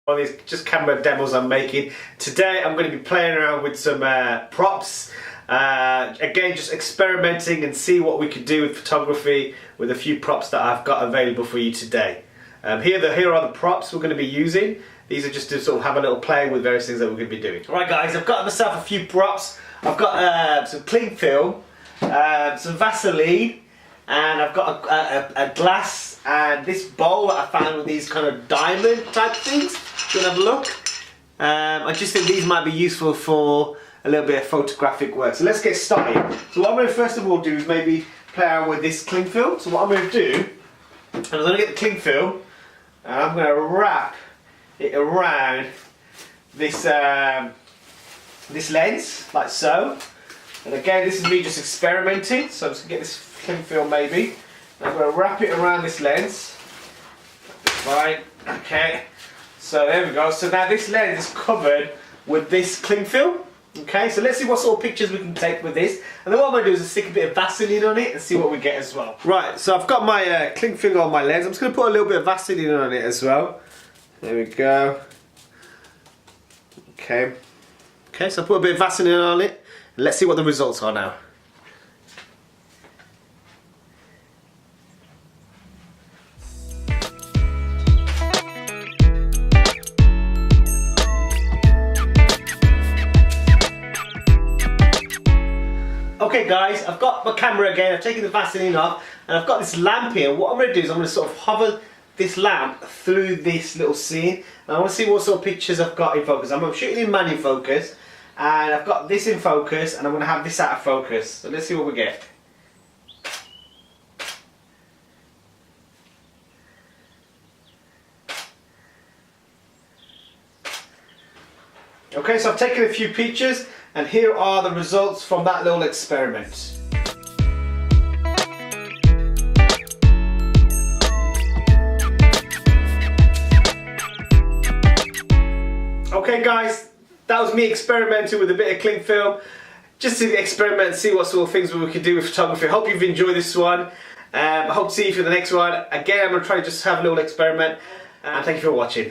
One of these just camera demos I'm making. Today I'm going to be playing around with some props. Again, just experimenting and see what we could do with photography with a few props that I've got available for you today. Here are the props we're going to be using. These are just to sort of have a little play with various things that we're going to be doing. Alright guys, I've got myself a few props. I've got some cling film, some Vaseline, and I've got a glass and this bowl that I found with these kind of diamond type things. Go and have a look. I just think these might be useful for a little bit of photographic work. So let's get started. So what I'm going to first of all do is maybe play around with this cling film. So what I'm going to do, I'm going to get the cling film and I'm going to wrap it around this this lens, like so. And again, this is me just experimenting. So I'm just going to get this cling film maybe. And I'm going to wrap it around this lens. Right, okay. So there we go. So now this lens is covered with this cling film. Okay, so let's see what sort of pictures we can take with this. And then what I'm going to do is stick a bit of Vaseline on it and see what we get as well. Right, so I've got my cling film on my lens. I'm just going to put a little bit of Vaseline on it as well. There we go. Okay. Okay, so I put a bit of Vaseline on it. Let's see what the results are now. Okay guys, I've got my camera again, I've taken the Vaseline off and I've got this lamp here. What I'm going to do is I'm going to sort of hover this lamp through this little scene and I want to see what sort of pictures I've got in focus. I'm shooting in man in focus and I've got this in focus and I'm going to have this out of focus. So let's see what we get. Okay, so I've taken a few pictures and here are the results from that little experiment. Okay guys, that was me experimenting with a bit of cling film. Just to experiment and see what sort of things we can do with photography. I hope you've enjoyed this one. I hope to see you for the next one. Again, I'm going to try to just have a little experiment. And thank you for watching.